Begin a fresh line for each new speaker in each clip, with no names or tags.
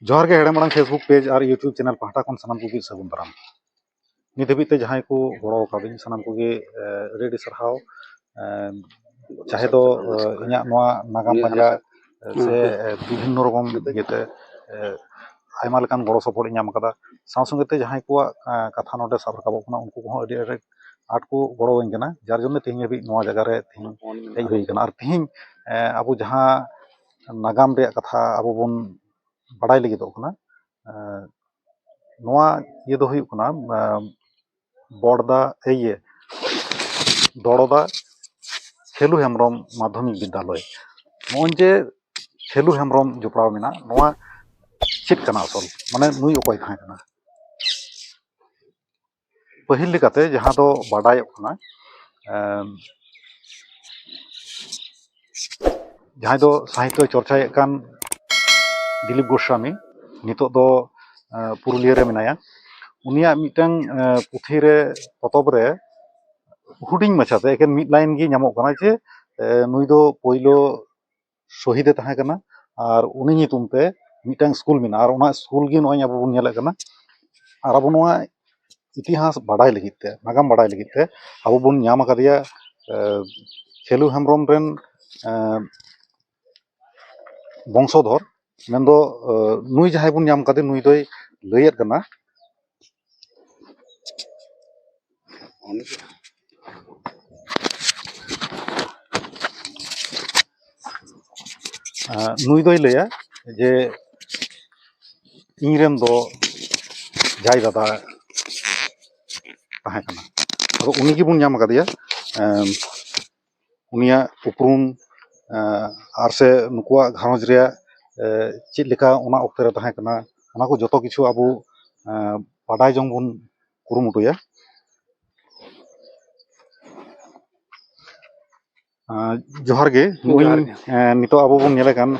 जोहार गे हेड़े मांग Facebook page और यूट्यूब चैनल पाहटा खन सानाम को सगुन दाराम नित हाबी ते जहां को गड़ो काबिन सानाम को रेडी सरहाव चाहे तो इना नागाम पंजा से विभिन्न रकम येते आयमा लेकान गड़ो सपोर्ट नाम कदा साव संगते जहां को कथा नोडे साब राकाबो कना उनको को अडी आट को गड़ो इन कना जार जन्य तिहिं हाबी नोआ जगह रे तिहिं हेज हुई कना और तिहिं अबो जहां नागाम रे कथा अबो बन बाडाय लगी दो कना नोआ ये दो हुई कना बड़दा ये दड़दा खेलू हेम्ब्रम माध्यमिक विद्यालय नोजे खेलू हेम्ब्रम जोपड़ाव मेना नोआ चेक कना असल माने नुई अकय थाय कना पहिल लेकाते जहां दो बाडाय कना जहां दो साहित्य चर्चाए कान दिलीप गोस्वामी नितो दो पुरुलिया रे मेनाया उनिया मिटन पुथी रे पतब रे हुडिंग मछाते एकेन मिड लाइन गी नामो कना जे नुई दो पहिलो शहीदे ताहे कना और उनी नितुम ते मिटन स्कूल मेना और उना स्कूल गी नोय अब बन नेले कना और अब नोआ इतिहास बाडाय लगित ते नागाम बाडाय लगित ते अब बन नाम कदिया खेलू हेम्ब्रम रेन वंशधर मेन्दो नुई जहां बन नाम कदे नुई दोय लयत कना नुई दोय लया जे इनरेन दो जाय दादा ताहे कना अब उनी गी बन नाम कदिया उनिया उपरुम और से नुकुआ घारंज रे चेद लेका ओना ऑक्टे रे ताहे कना ओना को जतो किछु आबो बाडाय जंग बन कुरुमुटुया जोहार गे नुई नितो आबो बन नेले कान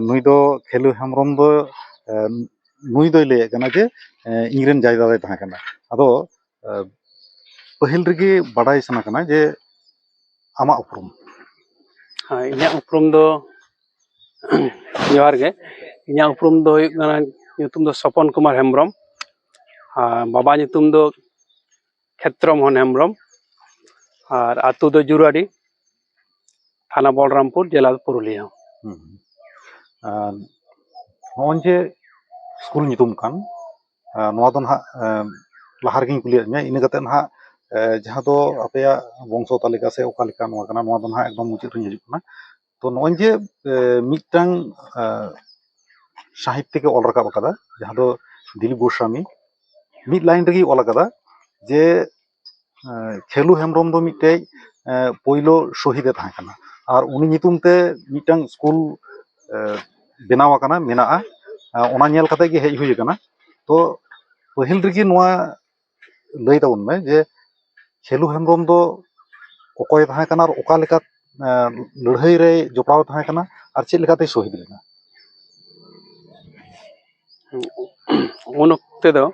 नुई दो खेलू हेम्ब्रम दो नुई दोय लय कना जे इनरेन जाय दादा ताहे कना आदो पहिल रेगी बाडाय सना कना जे आमा उपरुम
हाँ इना उपरुम दो जोहार गे इना उपरुम दो ᱧᱩᱛᱩᱢ ᱫᱚ ᱥᱚᱯᱚᱱ ᱠᱩᱢᱟᱨ ᱦᱮᱢᱵᱨᱚᱢ ᱵᱟᱵᱟ ᱧᱩᱛᱩᱢ ᱫᱚ ᱠᱷᱮᱛᱨᱚ ᱢᱳᱦᱚᱱ ᱦᱮᱢᱵᱨᱚᱢ और आतु दो जुराडी थाना बलरामपुर जिला पुरुलिया
नोजे स्कूल नितुम कान नोआ दो ना लहार गिन कुलिया इन कते ना जहां दो अपया वंशो तालिका से ओका लेका नोआ कना नोआ दो ना एकदम मुचित रे हिजुक कना तो नोजे मिटटांग साहित्य के ऑल रकाब कदा जहां दो दिलीप गोस्वामी मिड लाइन रेगी ऑल कदा जे खेलू हेम्ब्रम दो मिटे पहिलो शहीदे थाहे कना और उनी नितुम ते मिटटांग स्कूल बनाव कना मेना ओना नेल कते गे हेज हुई कना तो पहिल रेगी नोआ लय ताबन में जे खेलू हेम्ब्रम दो अकय थाहे कना और ओका लेका लड़ाई रे जोपड़ाव थाहे कना और चेद लेकाते शहीद लेना
उन वक्ते दो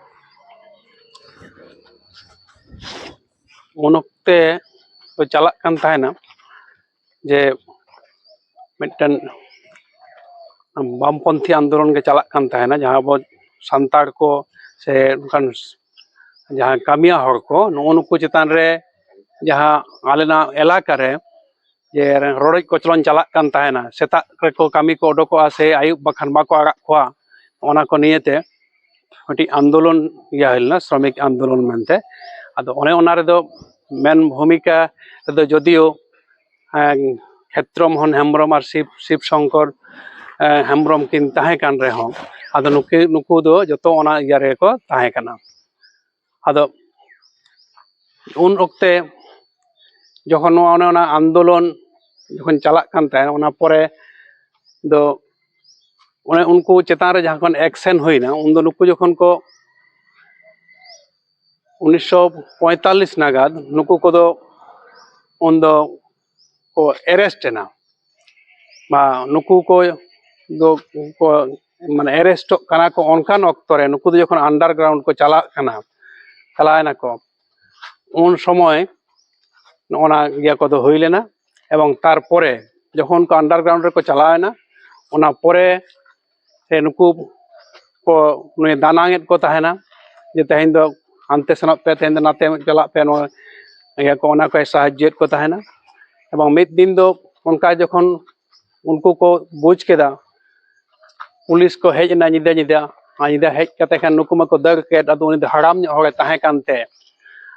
चलाक कान ताहेना जे मिटन वामपंथी आंदोलन के चलाक कान ताहेना जहां अब संताड़ को से जहां कामिया हर को नुकु चेतान रे जहां आलेना इलाका रे जे रोड कोचलन चलाक कान ताहेना सेता को कामी को ओडको से आयुब बखान बाको आगा खोआ ओना को नियते मटी आंदोलन या हलना श्रमिक आंदोलन मनते आदो ओने ओना रे दो मेन भूमिका रे जदियो क्षेत्र मोहन हेम्ब्रम और शिव शंकर हेम्ब्रम किन ताहे कान रे हो आदो नुकु दो जतो ओना या रे को ताहे काना आदो उन ओक्ते जखन ओना आंदोलन जखन चलाक कान ताहे ओना परे दो उनको चेतान रे जहां एक्शन हुईना उन दो नुकु जखन को 1945 नागाद नुकु को दो उन दो को अरेस्ट ना बा नुकु को दो को माने अरेस्ट कना को अनकान अक्तो रे नुकु दो जखन अंडरग्राउंड को चलाना को उन समय ओना या को दो हुई लेना एवं तार परे जखन को अंडरग्राउंड रे को चलाना ओना परे से नुकु को नुई दानांगेत को तहना जे तेहेन दो हानते सनत पे तेहेन दो नाते चलात पे नो या को ओना को साहाय्यत को तहना एवं मिद दिन दो उनका जखन उनको को बुझ केदा पुलिस को हेज ना निदा निदा निदा हेज कते खान नुकु मको दग के अदो उनी दो हड़ाम हड़े तहे कानते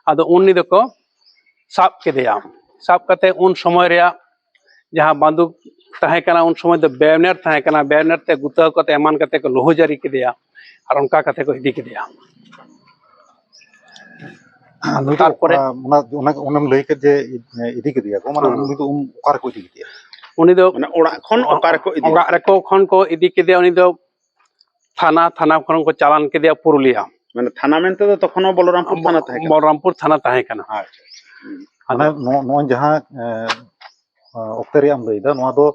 अदो उनी दो को साब केदेया साब कते उन समय रे जहां बंदूक तहे कना उन समय दो बैनर तहे कना बैनर ते गुता कते एमान कते को लोह जारी केदेया और उनका कते को इदी केदेया तारपरे
उनम लई के जे इदी के दिया को माने उनी तो ओकार को इदी के दिया
उनी दो
माने ओड़ा खन ओकार को इदी
ओड़ा रको खन को इदी केदेया उनी दो थाना खन को चालान केदेया पुरुलिया
माने थाना मेनते तो तखनो बलरामपुर थाना तहे कना
बलरामपुर थाना तहे कना
अच्छा
माने नो जहां ऑक्टे रे आम लई दा नोआ दो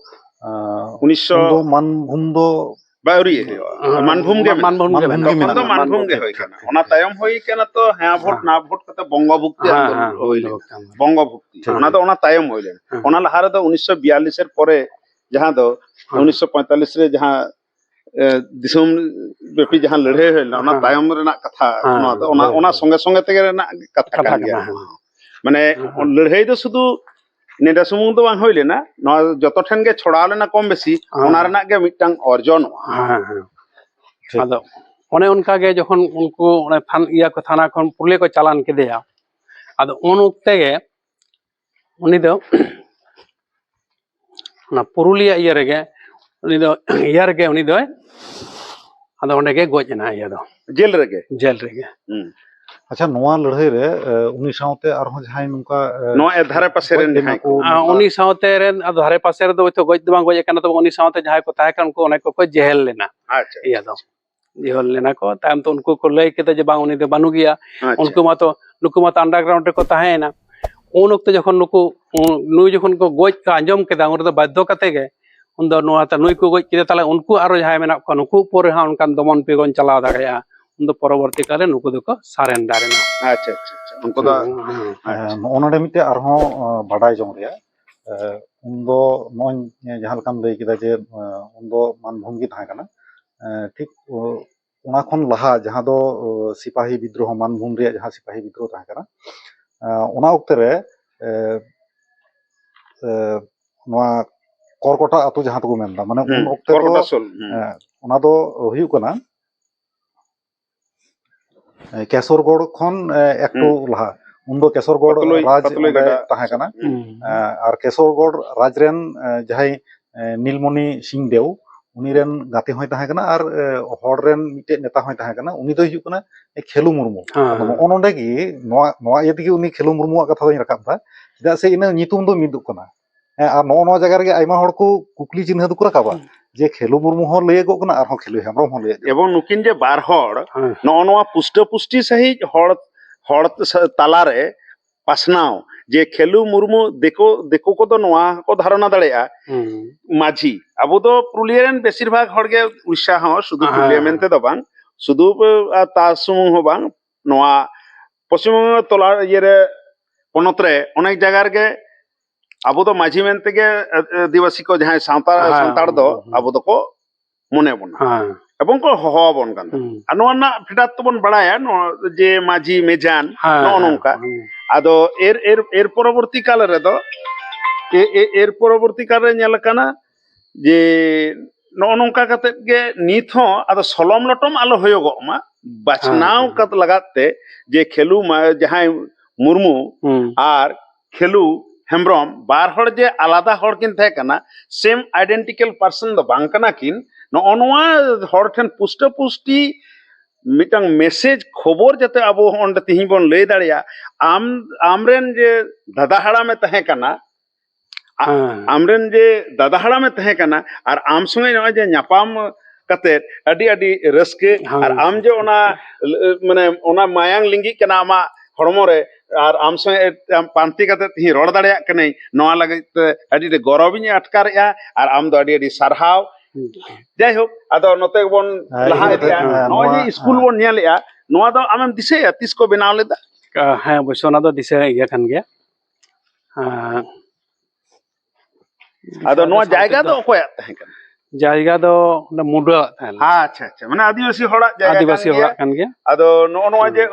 1900
दो मानभूम दो
बाउरी मानभूम गे
मानभूम गे
तखन तो मानभूम गे होय कना ओना तायम होय कना तो हाँ वोट ना वोट कते बंगभुक्ति आंदोलन होइले बंगभुक्ति ओना तो ओना तायम होइले ओना लहा रे तो 1942 एर परे जहां दो 1945 रे जहां दिसम बेपी जहां लड़े होइला ओना तायम रेना कथा ओना तो ओना संगे संगे तेगे रेना कथा कान गया माने लड़ाई तो शुधु नेडा सुमुंग तो बांग होइले ना जत ठेन गे छोड़ा लेना कम बेसी ओना रेना गे मिटटांग अर्जन
आदो ओने उनका गे जखन उनको ओने थान इया को थाना खन पुलिस को चालान केदेया आदो उन उक्ते गे उनी दो ना पुरुलिया इया रेगे उनी दो इया रेगे उनी दो आदो ओने गे गोजना इया दो
जेल रेगे
जेल रेगे
अच्छा नोआ लड़ाई रे उनी साउते आरो जहां नुका
नो ए धारे पासे रेन जहां को
उनी साउते रेन धारे पासे रे दो तो गज दबांग गज कना तो उनी साउते जहां को ताहे कन को ओने को जेल लेना
अच्छा
इया दो जेल लेना को ताम तो उनको को लई केते जे बांग उनी दो बानु गया उनको मातो नुकु मातो अंडरग्राउंड रे को ताहे ना उन वक्त जखन नुकु नुई जखन को गज का अंजम केदा उन दो बाध्य कते गे उन दो नोआ त नुई को गज केदा ताले उनको आरो जहां मेना को नुकु पर हा उनकान दमन पेगन चला दागया उन दो परवर्ती काले नुकु दो को सरेंडर ना
अच्छा अच्छा अच्छा उनको तो
ओनडे मिते आरो बाडाय जong रे उन दो नोन जहां लकाम लई केदा जे उन दो मानभूम गी थाहे कना ठीक ओना खन लहा जहां दो सिपाही विद्रोह मानभूम रे जहां सिपाही विद्रोह थाहे कना ओना वक्त रे नोआ करकोटा अतु जहां तो मेनदा माने उन वक्त
करकोटा सोल
ओना दो हुयु कना केशोरगढ़ खन एकटू लहा उन दो केशोरगढ़ राज ताहे कना और केशोरगढ़ राज रेन जहां नीलमणि सिंह देव उनी रेन गाते होय ताहे कना और हड़ रेन मिटे नेता होय ताहे कना उनी दो हुयु कना खेलु मुर्मू ओनोंडे गी नोआ इयति उनी खेलु मुर्मू कथा दो रकाब दा चेदा से इन नितुम दो मिदु कना और नो जगह रे आइमा हड़ को कुकली चिन्ह दो रकाबा जे खेलु मुर्मू हो लय गो कना और खेलु हेमरम हो लय
एवं नुकिन जे बार हड़ नो पुष्ट पुष्टि सही हड़ हड़ ताला रे पासनाव जे खेलु मुर्मू देखो देखो को तो नोआ को धारणा दड़ेया माझी अब तो पुरुलिया रेन बेसिर भाग हड़ गे उड़ीसा हो शुधु पुरुलिया मेनते दो बांग शुधु ता सुमुंग हो बांग नोआ पश्चिम बंग तोला ये रे पनत रे अनेक जगह रे अब तो माझी मेनते गे आदिवासी को जहां सांतार दो अब तो को मने बना एवं को हो बन कान अनोना फिटा तो बन बड़ाया नो जे माझी मेजान नो नोंका आदो एर परवर्ती काल रे दो एर परवर्ती काल रे नेल काना जे नो नोंका कते गे निथ हो आदो सलम लटम आलो होयोगो मा बाचनाव कत लगाते जे खेलु जहां मुर्मू आर खेलु हेम्ब्रम बार हड़ जे आलादा हड़ किन थे कना सेम आइडेंटिकल पर्सन दो बांग कना किन नो हड़ ठेन पुष्ट पुष्टि मिटंग मेसेज खबर जते अब ओंडे तिहि बन लय दाड़िया आमरेन जे दादाहाड़ा में तहे कना आमरेन जे दादाहाड़ा में तहे कना और आम संगे न जे न्यापाम कते अडी अडी रस्के और आम जे ओना माने ओना मायांग लिंगी कना आमा हड़मो रे और आम संगे पांति कते तिहि रोड दाड़िया कने नोआ लगे अडी गौरविनी अटकारेया और आम दो अडी अडी सरहाव जाय हो आदो नते बन लहा इदिया नोय जे स्कूल बन नेलेया नोआ दो आमेम दिसेया तिस को बनाव लेदा
हाँ बसोना दो दिसे इया खान गया
आदो नोआ जायगा दो ओकोया तहे कना
ᱡᱟᱭᱜᱟ ᱫᱚ ᱢᱩᱰᱟᱹ ᱛᱟᱦᱮᱱᱟ
ᱟᱪᱪᱷᱟ ᱟᱪᱪᱷᱟ ᱢᱟᱱᱮ ᱟᱹᱫᱤᱵᱟᱹᱥᱤ ᱦᱚᱲᱟᱜ ᱡᱟᱭᱜᱟ
ᱟᱹᱫᱤᱵᱟᱹᱥᱤ
ᱠᱟᱱ ᱜᱮᱭᱟ
ᱦᱚᱲᱟᱜ ᱠᱟᱱ ᱜᱮᱭᱟ
ᱟᱫᱚ ᱱᱚᱜᱼᱚ ᱱᱚᱣᱟ ᱡᱮ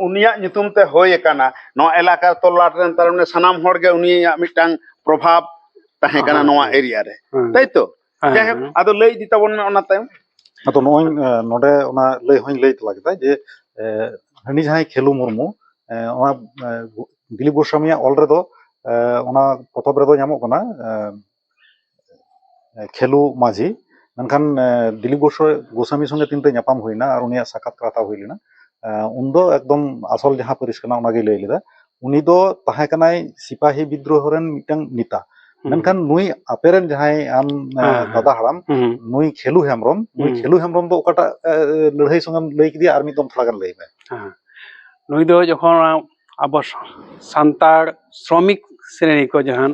ᱩᱱᱤᱭᱟᱜ ᱧᱩᱛᱩᱢ ᱛᱮ ᱦᱩᱭ ᱟᱠᱟᱱᱟ ᱱᱚᱣᱟ ᱮᱞᱟᱠᱟ ᱛᱚᱞᱞᱟᱴ ᱨᱮᱱ ᱛᱟᱨ ᱢᱟᱱᱮ ᱥᱟᱱᱟᱢ ᱦᱚᱲᱜᱮ ᱩᱱᱤᱭᱟᱜ ᱢᱤᱫᱴᱟᱝ ᱯᱨᱚᱵᱷᱟᱵ ᱛᱟᱦᱮᱸ ᱠᱟᱱᱟ ᱱᱚᱣᱟ ᱮᱨᱤᱭᱟ ᱨᱮ ᱛᱟᱭᱛᱚ ᱡᱟᱭᱦᱳᱠ ᱟᱫᱚ ᱞᱟᱹᱭ ᱤᱫᱤ ᱛᱟᱵᱚᱱ ᱢᱮ ᱚᱱᱟ ᱛᱟᱭᱚᱢ
ᱟᱫᱚ ᱱᱚᱜᱼᱚᱭ ᱱᱚᱰᱮ ᱚᱱᱟ ᱞᱟᱹᱭ ᱦᱚᱧ ᱞᱟᱹᱭ ᱛᱟᱞᱟ ᱠᱮᱫᱟ ᱡᱮ ᱦᱟᱹᱱᱤ ᱡᱟᱦᱟᱸᱭ ᱠᱷᱮᱞᱩ ᱢᱩᱨᱢᱩ ᱚᱱᱟ ᱫᱤᱞᱤᱯ ᱜᱳᱥᱟᱢᱤᱭᱟᱜ ᱚᱞ ᱨᱮᱫᱚ ᱚᱱᱟ ᱯᱚᱛᱚᱵ ᱨᱮᱫᱚ ᱧᱟᱢᱚᱜ ᱠᱟᱱᱟ ᱠᱷᱮᱞᱩ ᱢᱟᱹᱡᱷᱤ ᱢᱮᱱᱠᱷᱟन ᱫᱤᱞᱤᱯ গোস্বামী সঙ্গে তিনটে ᱧᱟᱯᱟᱢ ᱦᱩᱭᱱᱟ ᱟᱨ ᱩᱱᱤᱭᱟᱜ ᱥᱟᱠᱟᱛ ᱦᱟᱛᱟᱣ ᱦᱩᱭ ᱞᱮᱱᱟ ᱩᱱᱫᱚ ᱮᱠᱫᱚম ᱟᱥᱚᱞ ᱡᱟᱦᱟᱸ ᱯᱟᱹᱨᱤᱥ ᱠᱟᱱᱟ ᱚᱱᱟᱜᱮ ᱞᱟᱹᱭ ᱞᱮᱫᱟ ᱩᱱᱤ ᱫᱚ ᱛᱟᱦᱮᱸ ᱠᱟᱱᱟᱭ ᱥᱤᱯᱟᱦᱤ ᱵᱤᱫᱽᱫᱨᱳᱦᱚ ᱨᱮᱱ ᱢᱤᱫᱴᱟᱝ ᱱᱮᱛᱟ ᱢᱮᱱᱠᱷᱟन ᱱᱩᱭ ᱟᱯᱮᱨᱮᱱ ᱡᱟᱦᱟᱸᱭ ᱟᱢ ᱫᱟᱫᱟ ᱦᱟᱲᱟᱢ ᱱᱩᱭ ᱠᱷᱮᱞᱩ ᱦᱮᱢᱵᱨᱚᱢ ᱫᱚ ᱚᱠᱟᱴᱟᱜ ᱞᱟᱹᱲᱦᱟᱹᱭ ᱥᱚᱸᱜᱮᱢ ᱞᱟᱹᱭ ᱠᱮᱫᱮᱭᱟ ᱟᱨ ᱢᱤᱫ ᱫᱚᱢ ᱛᱷᱚᱲᱟ ᱜᱟᱱ ᱞᱟᱹᱭ ᱢᱮ
ᱱᱩᱭ ᱫᱚ ᱡᱚᱠᱷᱚᱱ ᱟᱵᱚ ᱥᱟᱱᱛᱟᱲ শ্রমিক শ্রেণী को जहां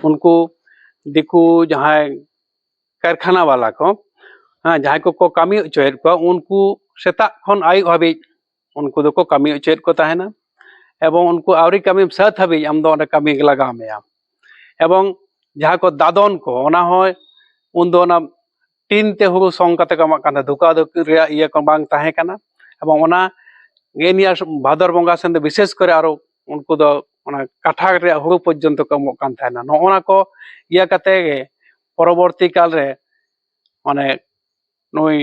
उनको दिकू जहां कारखाना वाला को जहां को कमी होचेद को उनको सेता खन आयु हाबी उनको दो को कमी होचेद को ताहेना एवं उनको आवरी कमी साथ हाबी आम दो ओंडे कमी लगा मेया एवं जहां को दादन को ओना होय उन दो ना टीन ते हुरु संग कते कमा काना दुका दो रिया इया को बांग ताहे काना एवं ओना गेनिया भादर बंगा सेन विशेष करे आरो उनको दो ओना काठा रे हुरु पर्यंत को मो कान थाना नोना को इया कते परवर्ती काल रे माने नई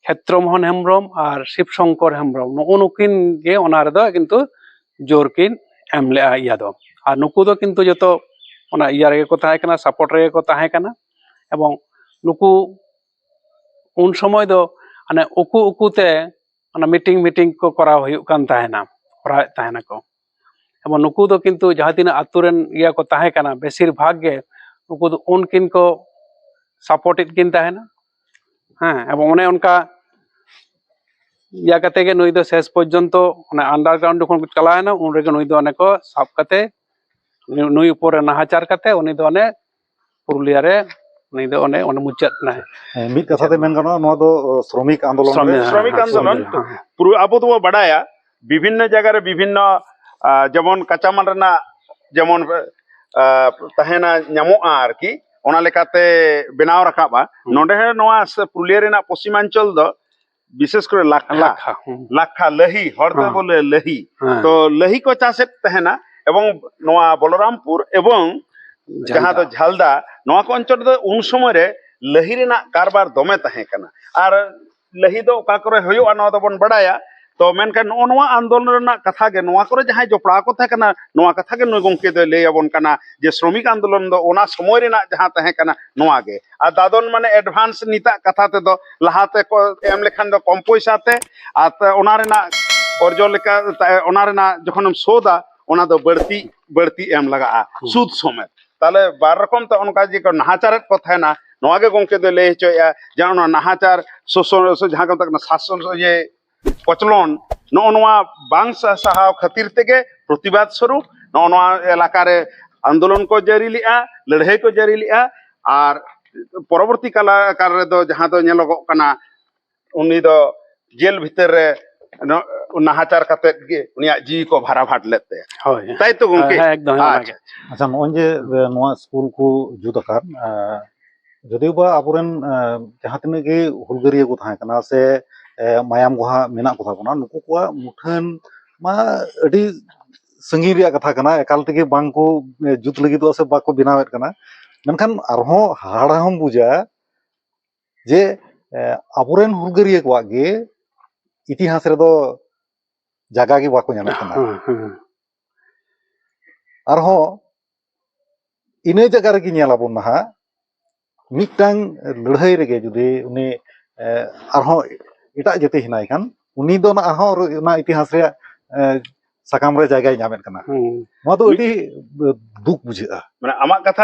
क्षेत्रमोहन हेम्ब्रम और शिवशंकर हेम्ब्रम नुकिन गे ओना रे दो किंतु जोर किन एमले इया दो और नुकु दो किंतु जतो ओना इया रे को ताहे कना सपोर्ट रे को ताहे कना एवं नुकु उन समय दो माने उकु उकुते ओना मीटिंग को कराव हुयुग कान ताहेना कराव ताहेना को एवं नुकु दो किंतु जहां तीन आतुरेन इया को ताहे कना बेसिर भाग गे नुकु दो उनकिन को सपोर्ट किन ताहेना हाँ एवं ओने उनका इया कते गे नुई दो शेष पर्यंत ओने अंडरग्राउंड जखन चलायना उन रेगे नुई दो ओने को साब कते नुई ऊपर नाहाचार कते उनी दो ओने पुरुलिया रे ᱩᱱᱤ ᱫᱚ ᱚᱱᱮ ᱢᱩᱪᱟᱹᱫ ᱱᱟᱭ
ᱢᱤᱫ ᱠᱟᱛᱷᱟ ᱛᱮ ᱢᱮᱱ ᱜᱟᱱᱚᱜᱼᱟ ᱱᱚᱣᱟ ᱫᱚ ᱥᱨᱚᱢᱤᱠ ᱟᱱᱫᱳᱞᱚᱱ
পুরো আবো তো বাড়ায়া বিভিন্ন জায়গায় বিভিন্ন যেমন কাঁচামাল রেনা যেমন তাহেনা ᱧᱟᱢᱚᱜᱼᱟ আরকি ওনা লেকাতে বেনাও রাখাবা নডে নোয়া পুরুলিয়া রেনা পশ্চিমাঞ্চল দ বিশেষ করে লাখা লহি হরদে বলে লহি তো লহি কো চাষেত তাহেনা এবং নোয়া বলরামপুর এবং जहां दो झालदा नवा को अंचल दो उन समय रे लही रेना कारबार दमे ताहे कना आर लही दो का करे होयो नवा दो बन बड़ाया तो मेनका नवा आंदोलन रेना कथा गे नवा करे जहां जोपड़ा को था कना नवा कथा गे नय गंके दो लय अबन कना जे श्रमिक आंदोलन दो ओना समय रेना जहां ताहे कना नवा गे आ दादन माने एडवांस नीता कथा ते दो लहाते को एम लेखान दो कम पैसा ते आ ओना रेना अर्जो लेका ओना रेना जखन सोदा ओना दो बढ़ती एम लगा सूद समेत ताले बार रकम तो उनका जी को नाहाचारत को था ना नवागे गंके दो ले चोया जहां नाहाचार शोषण जहां को तक शासन ये कचलन नवा बांग साहाव खातिर तेगे प्रतिबाद स्वरूप नवा एलाका रे आंदोलन को जारी लिया लड़ाई को जारी लिया और परवर्ती काल रे दो जहां दो नेलोगो कना उनी दो जेल भीतर रे नाहाचार करते गे उनिया जीवी को भाड़ा भाट लेते हैं ताई तो गंके
एकदम
अच्छा नॉन जे नोआ स्कूल को जुदकार जदिव बा आबोरेन जहां तिने गे हुलगरिया को थाहे कना से मायाम गोहा मेना को थाबोना नुकु को मुठन मा अडी संगी रिया कथा कना एकाल तेगे बांग को जुत लगी तो से बाको बनावेत कना मेनखान आरहो हाड़ा हम बुझा जे आबोरेन हुलगरिया को गे इतिहास रे दो जगह की बाको ᱧᱟᱢᱮ ᱠᱟᱱᱟ ᱟᱨᱦᱚᱸ ᱤᱱᱟᱹ ᱡᱟᱭᱜᱟ ᱨᱮᱜᱮ ᱧᱮᱞᱟᱵᱚᱱ ᱱᱟᱦᱟᱜ ᱢᱤᱫᱴᱟᱝ ᱞᱟᱹᱲᱦᱟᱹᱭ ᱨᱮᱜᱮ ᱡᱩᱫᱤ ᱩᱱᱤ ᱟᱨᱦᱚᱸ ᱮᱴᱟᱜ ᱡᱟᱹᱛᱤ ᱦᱮᱱᱟᱭ ᱠᱷᱟᱱ ᱩᱱᱤ ᱫᱚ ᱟᱨᱦᱚᱸ ᱚᱱᱟ ᱤᱛᱤᱦᱟᱥ ᱨᱮᱭᱟᱜ ᱥᱟᱠᱟᱢ ᱨᱮ ᱡᱟᱭᱜᱟᱭ ᱧᱟᱢᱮᱫ ᱠᱟᱱᱟ ᱱᱚᱣᱟ ᱫᱚ ᱟᱹᱰᱤ ᱫᱩᱠ ᱵᱩᱡᱷᱟᱹᱜᱼᱟ
ᱢᱟᱱᱮ ᱟᱢᱟᱜ ᱠᱟᱛᱷᱟ